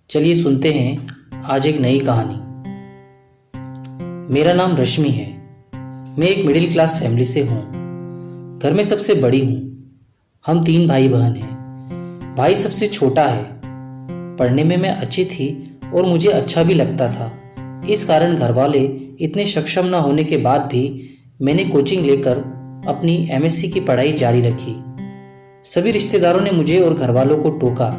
चलिए सुनते हैं आज एक नई कहानी। मेरा नाम रश्मि है। मैं एक मिडिल क्लास फैमिली से हूँ। घर में सबसे बड़ी हूँ। हम 3 भाई बहन हैं। भाई सबसे छोटा है। पढ़ने में मैं अच्छी थी और मुझे अच्छा भी लगता था। इस कारण घर वाले इतने सक्षम न होने के बाद भी मैंने कोचिंग लेकर अपनी एमएससी की पढ़ाई जारी रखी। सभी रिश्तेदारों ने मुझे और घर वालों को टोका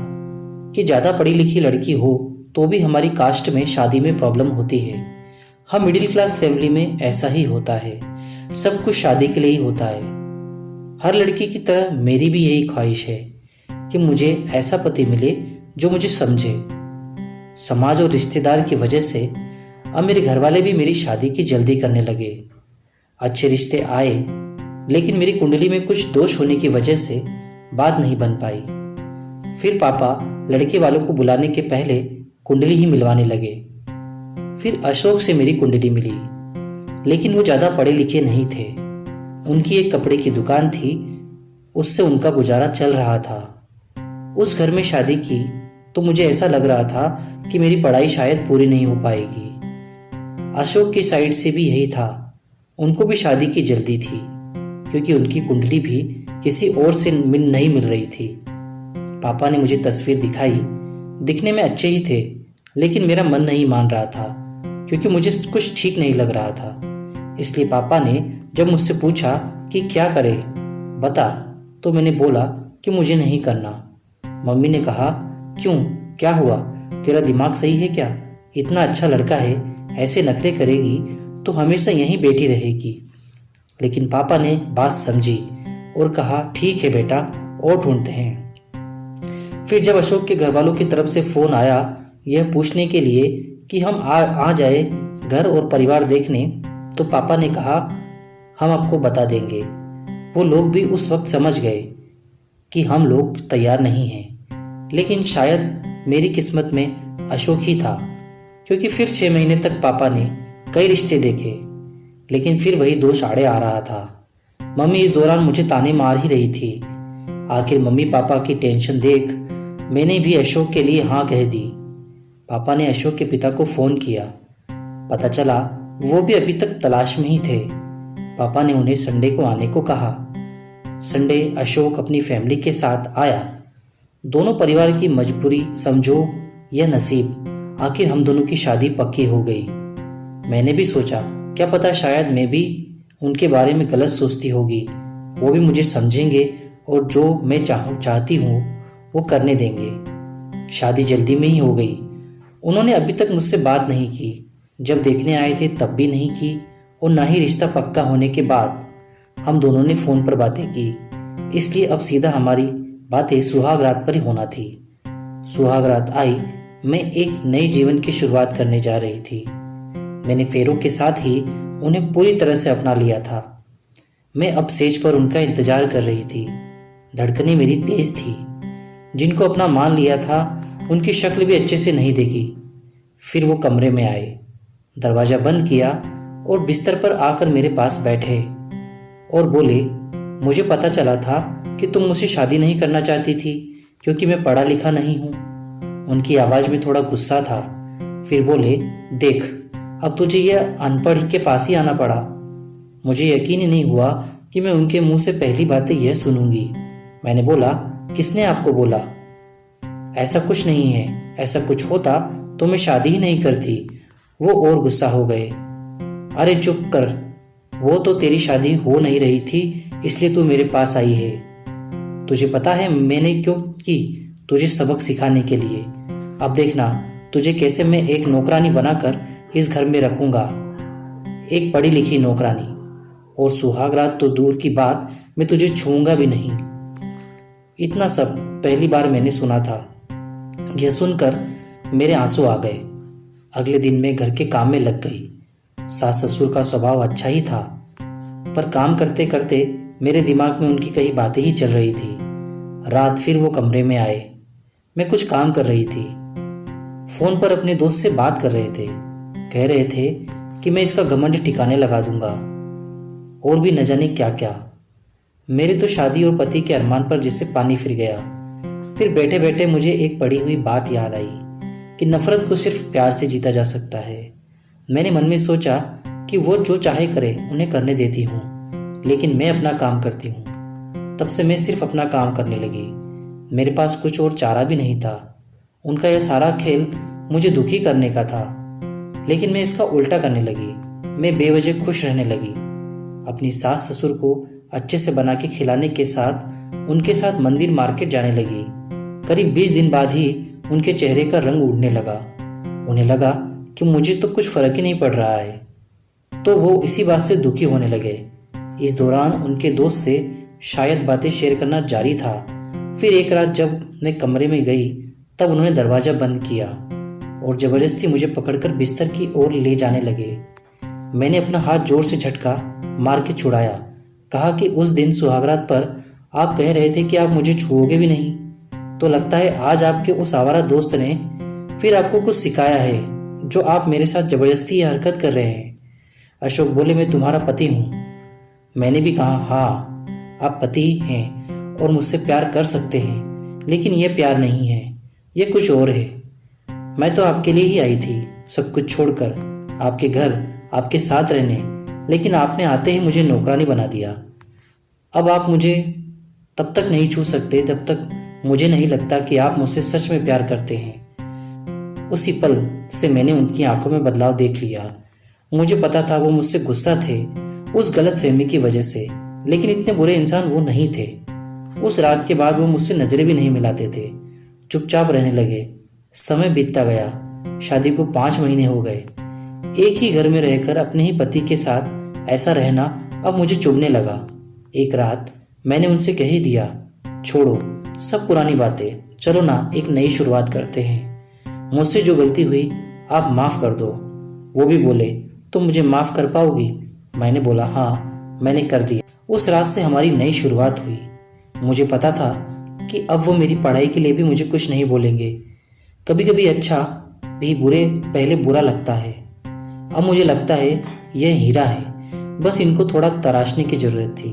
कि ज़्यादा पढ़ी लिखी लड़की हो तो भी हमारी कास्ट में शादी में प्रॉब्लम होती है। हम मिडिल क्लास फैमिली में ऐसा ही होता है, सब कुछ शादी के लिए ही होता है। हर लड़की की तरह मेरी भी यही ख्वाहिश है कि मुझे ऐसा पति मिले जो मुझे समझे। समाज और रिश्तेदार की वजह से अब मेरे घर वाले भी मेरी शादी की जल्दी करने लगे। अच्छे रिश्ते आए, लेकिन मेरी कुंडली में कुछ दोष होने की वजह से बात नहीं बन पाई। फिर पापा लड़के वालों को बुलाने के पहले कुंडली ही मिलवाने लगे। फिर अशोक से मेरी कुंडली मिली, लेकिन वो ज़्यादा पढ़े लिखे नहीं थे। उनकी एक कपड़े की दुकान थी, उससे उनका गुजारा चल रहा था। उस घर में शादी की तो मुझे ऐसा लग रहा था कि मेरी पढ़ाई शायद पूरी नहीं हो पाएगी। अशोक की साइड से भी यही था। उनको भी शादी की जल्दी थी, क्योंकि उनकी कुंडली भी किसी और से नहीं मिल रही थी। पापा ने मुझे तस्वीर दिखाई। दिखने में अच्छे ही थे, लेकिन मेरा मन नहीं मान रहा था, क्योंकि मुझे कुछ ठीक नहीं लग रहा था। इसलिए पापा ने जब मुझसे पूछा कि क्या करें बता, तो मैंने बोला कि मुझे नहीं करना। मम्मी ने कहा, क्यों, क्या हुआ, तेरा दिमाग सही है क्या? इतना अच्छा लड़का है, ऐसे नखरे करेगी तो हमेशा यहीं बैठी रहेगी। लेकिन पापा ने बात समझी और कहा, ठीक है बेटा, और ढूंढते हैं। फिर जब अशोक के घर वालों की तरफ से फोन आया यह पूछने के लिए कि हम आ जाए घर और परिवार देखने, तो पापा ने कहा, हम आपको बता देंगे। वो लोग भी उस वक्त समझ गए कि हम लोग तैयार नहीं हैं, लेकिन शायद मेरी किस्मत में अशोक ही था, क्योंकि फिर 6 महीने तक पापा ने कई रिश्ते देखे, लेकिन फिर वही दोष आड़े आ रहा था। मम्मी इस दौरान मुझे ताने मार ही रही थी। आखिर मम्मी पापा की टेंशन देख मैंने भी अशोक के लिए हाँ कह दी। पापा ने अशोक के पिता को फ़ोन किया। पता चला वो भी अभी तक तलाश में ही थे। पापा ने उन्हें संडे को आने को कहा। संडे अशोक अपनी फैमिली के साथ आया। दोनों परिवार की मजबूरी समझो या नसीब, आखिर हम दोनों की शादी पक्की हो गई। मैंने भी सोचा, क्या पता शायद मैं भी उनके बारे में गलत सोचती होगी, वो भी मुझे समझेंगे और जो मैं चाहती हूँ वो करने देंगे। शादी जल्दी में ही हो गई। उन्होंने अभी तक मुझसे बात नहीं की। जब देखने आए थे तब भी नहीं की, और ना ही रिश्ता पक्का होने के बाद हम दोनों ने फ़ोन पर बातें की। इसलिए अब सीधा हमारी बातें सुहाग रात पर ही होना थी। सुहाग रात आई, मैं एक नए जीवन की शुरुआत करने जा रही थी। मैंने फेरों के साथ ही उन्हें पूरी तरह से अपना लिया था। मैं अब स्टेज पर उनका इंतजार कर रही थी। धड़कनें मेरी तेज थी। जिनको अपना मान लिया था उनकी शक्ल भी अच्छे से नहीं देखी। फिर वो कमरे में आए, दरवाज़ा बंद किया और बिस्तर पर आकर मेरे पास बैठे और बोले, मुझे पता चला था कि तुम मुझसे शादी नहीं करना चाहती थी, क्योंकि मैं पढ़ा लिखा नहीं हूँ। उनकी आवाज़ में थोड़ा गुस्सा था। फिर बोले, देख, अब तुझे यह अनपढ़ के पास ही आना पड़ा। मुझे यकीन ही नहीं हुआ कि मैं उनके मुंह से पहली बातें यह सुनूंगी। मैंने बोला, किसने आपको बोला? ऐसा कुछ नहीं है, ऐसा कुछ होता तो मैं शादी ही नहीं करती। वो और गुस्सा हो गए। अरे चुप कर, वो तो तेरी शादी हो नहीं रही थी, इसलिए तू मेरे पास आई है। तुझे पता है मैंने क्यों की? तुझे सबक सिखाने के लिए। अब देखना तुझे कैसे मैं एक नौकरानी बनाकर इस घर में रखूंगा, एक पढ़ी लिखी नौकरानी। और सुहाग रात तो दूर की बात, मैं तुझे छूऊंगा भी नहीं। इतना सब पहली बार मैंने सुना था। यह सुनकर मेरे आंसू आ गए। अगले दिन मैं घर के काम में लग गई। सास ससुर का स्वभाव अच्छा ही था, पर काम करते करते मेरे दिमाग में उनकी कई बातें ही चल रही थी। रात फिर वो कमरे में आए। मैं कुछ काम कर रही थी। फोन पर अपने दोस्त से बात कर रहे थे। कह रहे थे कि मैं इसका घमंड ठिकाने लगा दूंगा और भी न जाने क्या क्या। मेरे तो शादी और पति के अरमान पर जैसे पानी फिर गया। फिर बैठे बैठे मुझे एक पड़ी हुई बात याद आई कि नफरत को सिर्फ प्यार से जीता जा सकता है। मैंने मन में सोचा कि वो जो चाहे करे उन्हें करने देती हूँ, लेकिन मैं अपना काम करती हूँ। तब से मैं सिर्फ अपना काम करने लगी। मेरे पास कुछ और चारा भी नहीं था। उनका यह सारा खेल मुझे दुखी करने का था, लेकिन मैं इसका उल्टा करने लगी। मैं बेवजह खुश रहने लगी। अपनी सास ससुर को अच्छे से बना के खिलाने के साथ उनके साथ मंदिर मार्केट जाने लगी। करीब 20 दिन बाद ही उनके चेहरे का रंग उड़ने लगा। उन्हें लगा कि मुझे तो कुछ फर्क ही नहीं पड़ रहा है, तो वो इसी बात से दुखी होने लगे। इस दौरान उनके दोस्त से शायद बातें शेयर करना जारी था। फिर एक रात जब मैं कमरे में गई तब उन्होंने दरवाज़ा बंद किया और ज़बरदस्ती मुझे पकड़कर बिस्तर की ओर ले जाने लगे। मैंने अपना हाथ जोर से झटका मार के छुड़ाया। कहा कि उस दिन सुहागरात पर आप कह रहे थे कि आप मुझे छुओगे भी नहीं, तो लगता है आज आपके उस आवारा दोस्त ने फिर आपको कुछ सिखाया है जो आप मेरे साथ ज़बरदस्ती ये हरकत कर रहे हैं। अशोक बोले, मैं तुम्हारा पति हूँ। मैंने भी कहा, हाँ आप पति हैं और मुझसे प्यार कर सकते हैं, लेकिन यह प्यार नहीं है, यह कुछ और है। मैं तो आपके लिए ही आई थी, सब कुछ छोड़कर आपके घर आपके साथ रहने, लेकिन आपने आते ही मुझे नौकरानी बना दिया। अब आप मुझे तब तक नहीं छू सकते जब तक मुझे नहीं लगता कि आप मुझसे सच में प्यार करते हैं। उसी पल से मैंने उनकी आंखों में बदलाव देख लिया। मुझे पता था वो मुझसे गुस्सा थे उस गलत फहमी की वजह से, लेकिन इतने बुरे इंसान वो नहीं थे। उस रात के बाद वो मुझसे नजरें भी नहीं मिलाते थे, चुपचाप रहने लगे। समय बीतता गया। शादी को 5 महीने हो गए। एक ही घर में रहकर अपने ही पति के साथ ऐसा रहना अब मुझे चुभने लगा। एक रात मैंने उनसे कह ही दिया, छोड़ो सब पुरानी बातें, चलो ना एक नई शुरुआत करते हैं। मुझसे जो गलती हुई आप माफ़ कर दो। वो भी बोले, तुम मुझे माफ़ कर पाओगी? मैंने बोला, हाँ मैंने कर दिया। उस रात से हमारी नई शुरुआत हुई। मुझे पता था कि अब वो मेरी पढ़ाई के लिए भी मुझे कुछ नहीं बोलेंगे। कभी कभी अच्छा भी बुरे पहले बुरा लगता है। अब मुझे लगता है यह हीरा है, बस इनको थोड़ा तराशने की ज़रूरत थी।